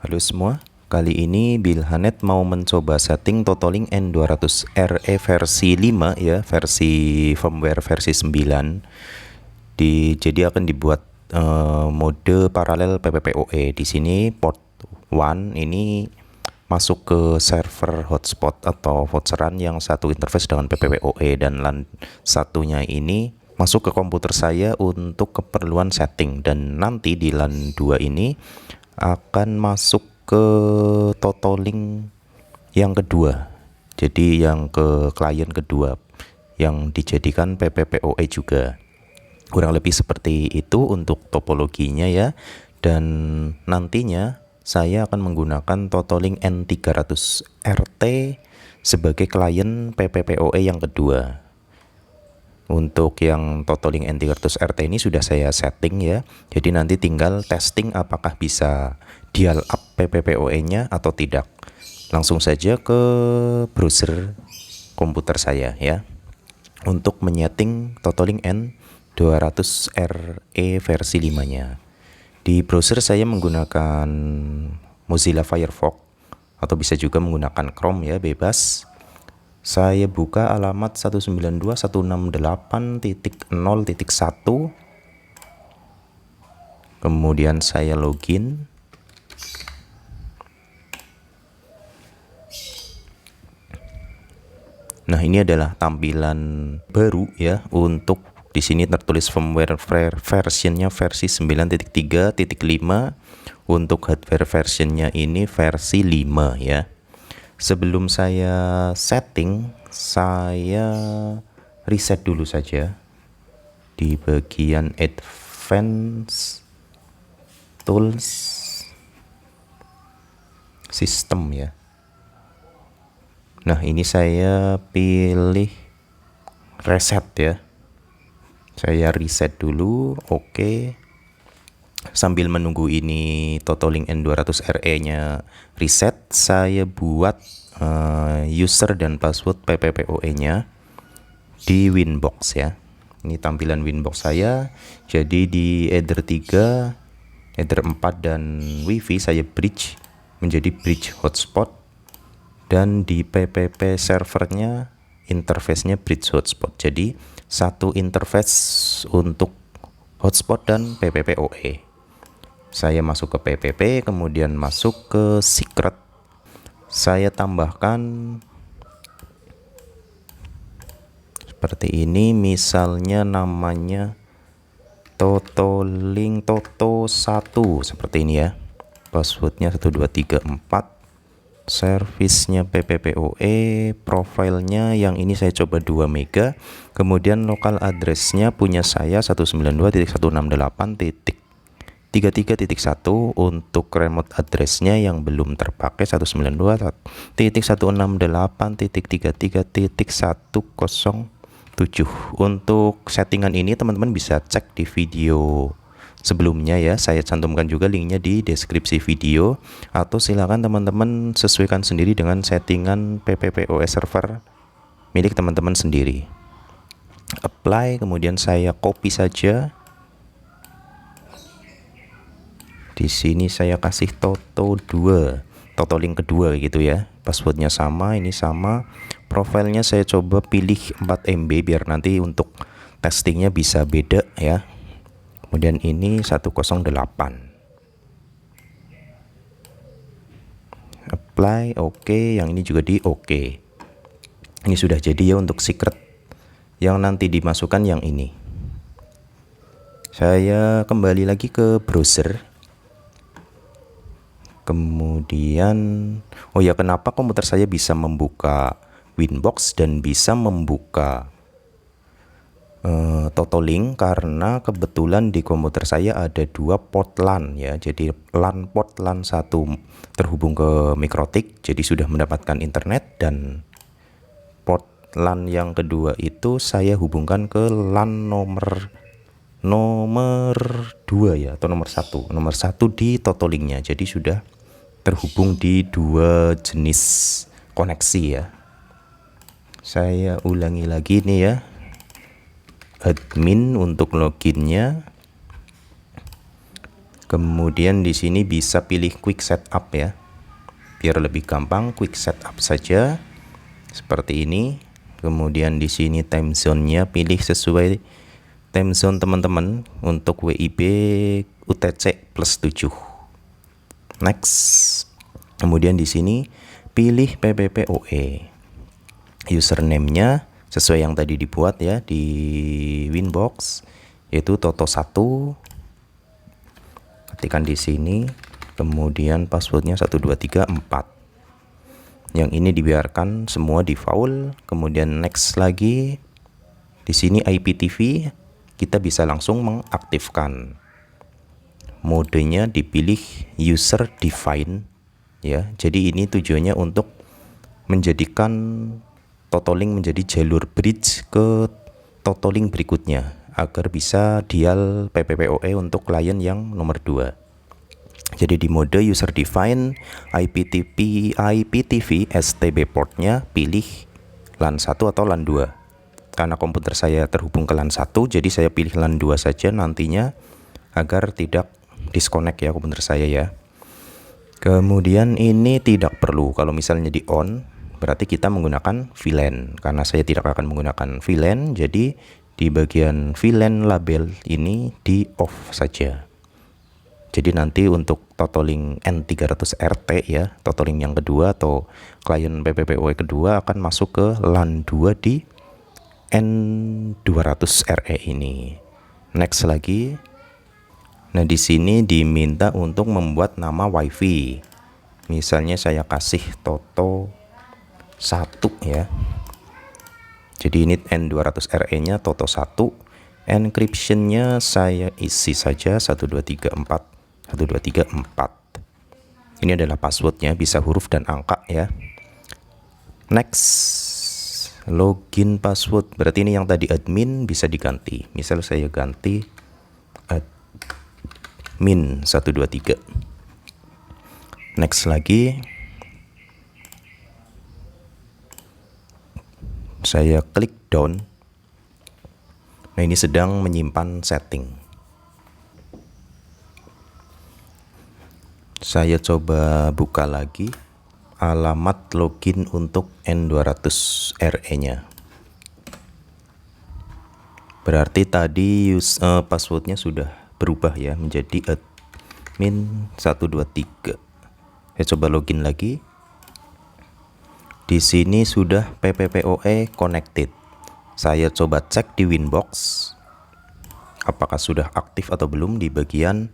Halo semua, kali ini Bilhanet mau mencoba setting Totalink N200RE versi 5 ya, versi firmware versi 9. Jadi akan dibuat mode paralel PPPoE. Di sini port 1 ini masuk ke server hotspot atau voucheran yang satu interface dengan PPPoE, dan LAN satunya ini masuk ke komputer saya untuk keperluan setting, dan nanti di LAN 2 ini akan masuk ke Totalink yang kedua. Jadi yang ke klien kedua yang dijadikan PPPoE juga. Kurang lebih seperti itu untuk topologinya ya. Dan nantinya saya akan menggunakan Totalink N300RT sebagai klien PPPoE yang kedua. Untuk yang Totalink N300RT ini sudah saya setting ya. Jadi nanti tinggal testing apakah bisa dial up PPPoE-nya atau tidak. Langsung saja ke browser komputer saya ya. Untuk menyeting Totalink N200RE versi 5-nya. Di browser saya menggunakan Mozilla Firefox atau bisa juga menggunakan Chrome ya, bebas. Saya buka alamat 192.168.0.1. Kemudian saya login. Nah, ini adalah tampilan baru ya. Untuk di sini tertulis firmware versionnya versi 9.3.5. Untuk hardware versionnya ini versi 5 ya. Sebelum saya setting, saya reset dulu saja di bagian Advanced Tools System ya. Nah, ini saya pilih reset ya. Saya reset dulu, oke. Sambil menunggu ini Totalink N200RE-nya reset, saya buat user dan password PPPoE-nya di Winbox ya. Ini tampilan Winbox saya. Jadi di Ether 3, Ether 4 dan WiFi saya bridge menjadi bridge hotspot, dan di PPP servernya interface-nya bridge hotspot. Jadi satu interface untuk hotspot dan PPPoE. Saya masuk ke PPP, kemudian masuk ke secret. Saya tambahkan seperti ini, misalnya namanya Totalink Toto 1 seperti ini ya. Passwordnya 1234. Servisnya PPPoE, profilnya yang ini saya coba 2 mega. Kemudian lokal addressnya punya saya 192.168.33.1. Untuk remote addressnya yang belum terpakai 192.168.33.107. Untuk settingan ini teman-teman bisa cek di video sebelumnya ya. Saya cantumkan juga linknya di deskripsi video, atau silakan teman-teman sesuaikan sendiri dengan settingan PPPoE server milik teman-teman sendiri. Apply, kemudian saya copy saja. Di sini saya kasih Toto 2, Totalink kedua gitu ya. Passwordnya sama, ini sama. Profilnya saya coba pilih 4 MB biar nanti untuk testingnya bisa beda ya. Kemudian ini 108. Apply, oke. Yang ini juga di oke. Ini sudah jadi ya untuk secret. Yang nanti dimasukkan yang ini. Saya kembali lagi ke browser. Kemudian, oh ya, kenapa komputer saya bisa membuka Winbox dan bisa membuka Totalink? Karena kebetulan di komputer saya ada 2 port LAN ya. Jadi port LAN 1 terhubung ke Mikrotik, jadi sudah mendapatkan internet, dan port LAN yang kedua itu saya hubungkan ke LAN nomor 2 ya, atau nomor 1 di Totalinknya. Jadi sudah terhubung di 2 jenis koneksi ya. Saya ulangi lagi nih ya. Admin untuk loginnya, Kemudian di sini bisa pilih quick setup ya. Biar lebih gampang, quick setup saja seperti ini. Kemudian di sini time zone-nya pilih sesuai time zone teman-teman untuk WIB UTC plus 7. Next. Kemudian di sini pilih PPPoE. Username-nya sesuai yang tadi dibuat ya di Winbox, yaitu Toto1. Ketikkan di sini, kemudian passwordnya 1234. Yang ini dibiarkan semua default. Kemudian next lagi. Di sini IPTV kita bisa langsung mengaktifkan. Modenya dipilih user define ya. Jadi ini tujuannya untuk menjadikan Totolink menjadi jalur bridge ke Totolink berikutnya, agar bisa dial PPPoE untuk klien yang nomor 2. Jadi di mode user define IPTV STB portnya pilih LAN 1 atau LAN 2. Karena komputer saya terhubung ke LAN 1, jadi saya pilih LAN 2 saja nantinya agar tidak disconnect ya komputer saya ya. Kemudian ini tidak perlu, kalau misalnya di on berarti kita menggunakan VLAN. Karena saya tidak akan menggunakan VLAN, jadi di bagian VLAN label ini di off saja. Jadi nanti untuk Totolink N300RT ya, Totolink yang kedua atau klien PPPoE kedua akan masuk ke LAN 2 di N200RE ini. Next lagi. Nah, di sini diminta untuk membuat nama WiFi. Misalnya saya kasih Toto 1 ya. Jadi ini N200RE-nya Toto 1. Encryption-nya saya isi saja 1234. Ini adalah passwordnya, bisa huruf dan angka ya. Next. Login password. Berarti ini yang tadi admin bisa diganti. Misal saya ganti admin 123. Next lagi. Saya klik down. Nah, ini sedang menyimpan setting. Saya coba buka lagi alamat login untuk N200RE-nya. Berarti tadi passwordnya sudah berubah ya menjadi admin 123. Saya coba login lagi. Di sini sudah PPPoE connected. Saya coba cek di Winbox apakah sudah aktif atau belum di bagian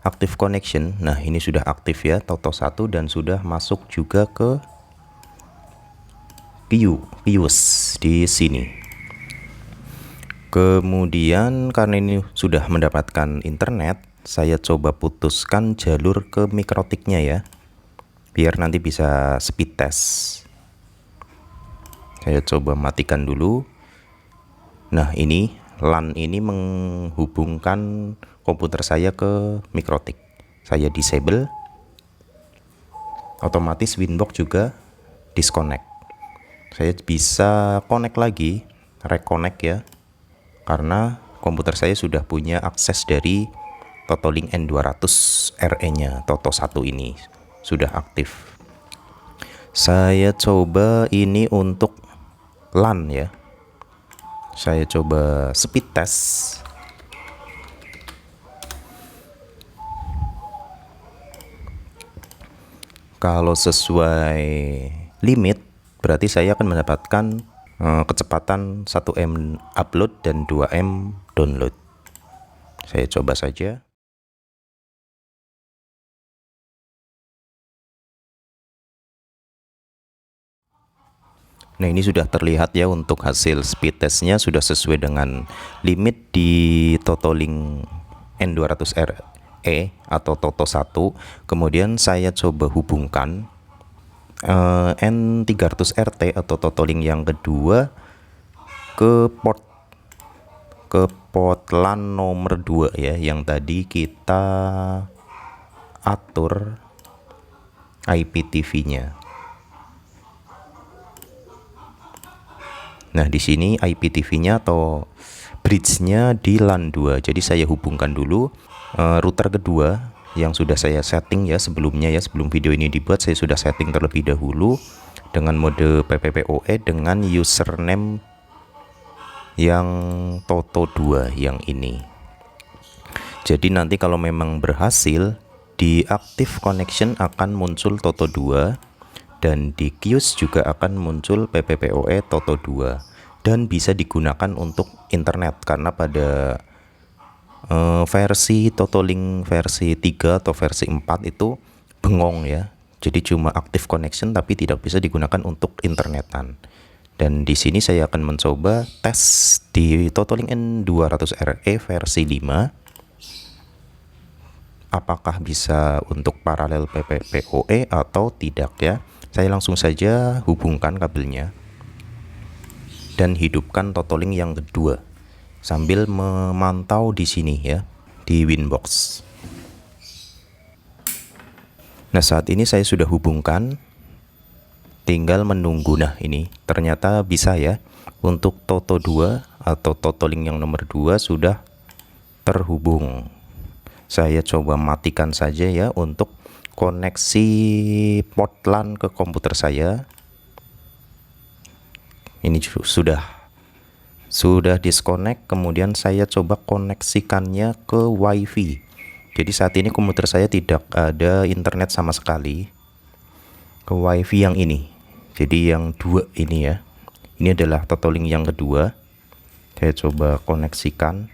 active connection. Nah, ini sudah aktif ya, Toto 1, dan sudah masuk juga ke Pius di sini. Kemudian karena ini sudah mendapatkan internet, saya coba putuskan jalur ke mikrotiknya ya, biar nanti bisa speed test. Saya coba matikan dulu. Nah, ini LAN ini menghubungkan komputer saya ke mikrotik. Saya disable. Otomatis Winbox juga disconnect. Saya bisa connect lagi, reconnect ya. Karena komputer saya sudah punya akses dari Totolink N200RE-nya, Toto 1 ini sudah aktif. Saya coba ini untuk LAN ya. Saya coba speed test. Kalau sesuai limit, berarti saya akan mendapatkan kecepatan 1M upload dan 2M download. Saya coba saja. Nah, ini sudah terlihat ya untuk hasil speed testnya sudah sesuai dengan limit di Totolink N200RE atau Toto 1. Kemudian saya coba hubungkan N300RT atau Totolink yang kedua ke port LAN nomor 2 ya, yang tadi kita atur IPTV-nya. Nah, di sini IPTV-nya atau bridge-nya di LAN 2. Jadi saya hubungkan dulu router kedua yang sudah saya setting ya sebelumnya ya, sebelum video ini dibuat saya sudah setting terlebih dahulu dengan mode PPPoE dengan username yang Toto2 yang ini. Jadi nanti kalau memang berhasil di active connection akan muncul Toto2 dan di Quse juga akan muncul PPPoE Toto2 dan bisa digunakan untuk internet karena pada versi Totolink versi 3 atau versi 4 itu bengong ya. Jadi cuma active connection tapi tidak bisa digunakan untuk internetan. Dan di sini saya akan mencoba tes di Totolink N200RE versi 5 apakah bisa untuk paralel PPPoE atau tidak ya. Saya langsung saja hubungkan kabelnya dan hidupkan Totolink yang kedua sambil memantau di sini ya di Winbox. Nah, saat ini saya sudah hubungkan, tinggal menunggu. Nah, ini ternyata bisa ya. Untuk Toto2 atau Totolink yang nomor 2 sudah terhubung. Saya coba matikan saja ya untuk koneksi port LAN ke komputer saya. Ini sudah disconnect, kemudian saya coba koneksikannya ke WiFi. Jadi saat ini komputer saya tidak ada internet sama sekali ke WiFi yang ini. Jadi yang 2 ini ya. Ini adalah Totolink yang kedua. Saya coba koneksikan.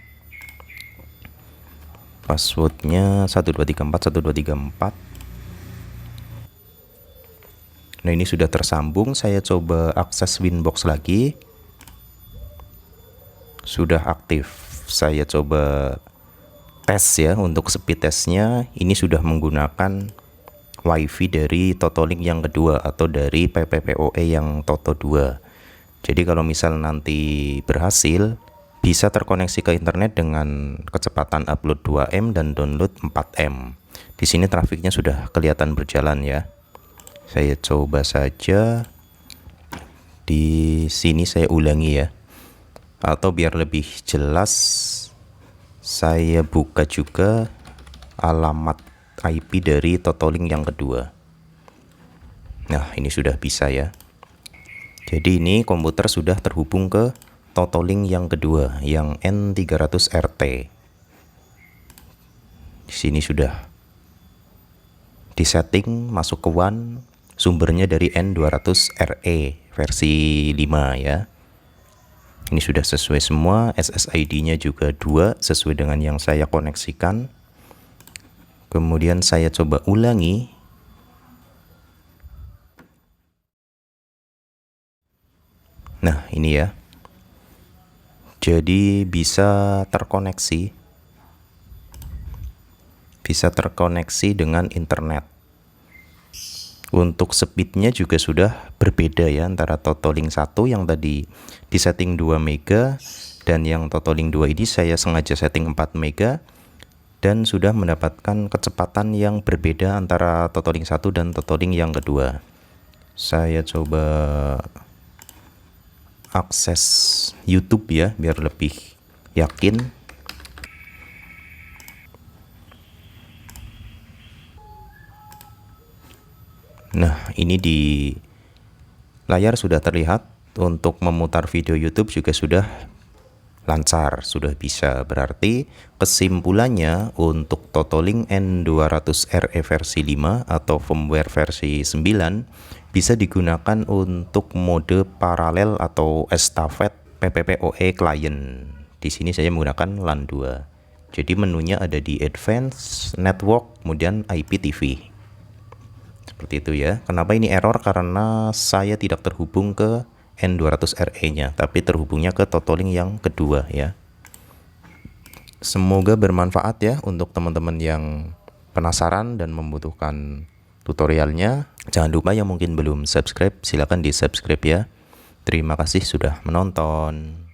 Passwordnya 1234 1234. Nah, ini sudah tersambung. Saya coba akses Winbox lagi. Sudah aktif. Saya coba tes ya untuk speed testnya. Ini sudah menggunakan WiFi dari Totolink yang kedua atau dari PPPoE yang Toto2. Jadi kalau misal nanti berhasil, bisa terkoneksi ke internet dengan kecepatan upload 2M dan download 4M. Di sini trafiknya sudah kelihatan berjalan ya. Saya coba saja. Di sini saya ulangi ya. Atau biar lebih jelas, saya buka juga alamat IP dari Totolink yang kedua. Nah, ini sudah bisa ya. Jadi ini komputer sudah terhubung ke Totolink yang kedua, yang N300RT. Di sini sudah disetting masuk ke WAN, sumbernya dari N200RE versi 5 ya. Ini sudah sesuai semua, SSID-nya juga 2 sesuai dengan yang saya koneksikan. Kemudian saya coba ulangi. Nah, ini ya. Jadi bisa terkoneksi dengan internet. Untuk speednya juga sudah berbeda ya antara Totolink 1 yang tadi disetting 2 mega dan yang Totolink 2 ini saya sengaja setting 4 mega dan sudah mendapatkan kecepatan yang berbeda antara Totolink 1 dan Totolink yang kedua. Saya coba akses YouTube ya biar lebih yakin. Nah, ini di layar sudah terlihat. Untuk memutar video YouTube juga sudah lancar, sudah bisa. Berarti kesimpulannya untuk Totolink N200RE versi 5 atau firmware versi 9 bisa digunakan untuk mode paralel atau estafet PPPoE client. Di sini saya menggunakan LAN 2. Jadi menunya ada di Advanced Network, kemudian IPTV. Seperti itu ya. Kenapa ini error? Karena saya tidak terhubung ke N200RE-nya, tapi terhubungnya ke Totolink yang kedua ya. Semoga bermanfaat ya untuk teman-teman yang penasaran dan membutuhkan tutorialnya. Jangan lupa yang mungkin belum subscribe, silakan di subscribe ya. Terima kasih sudah menonton.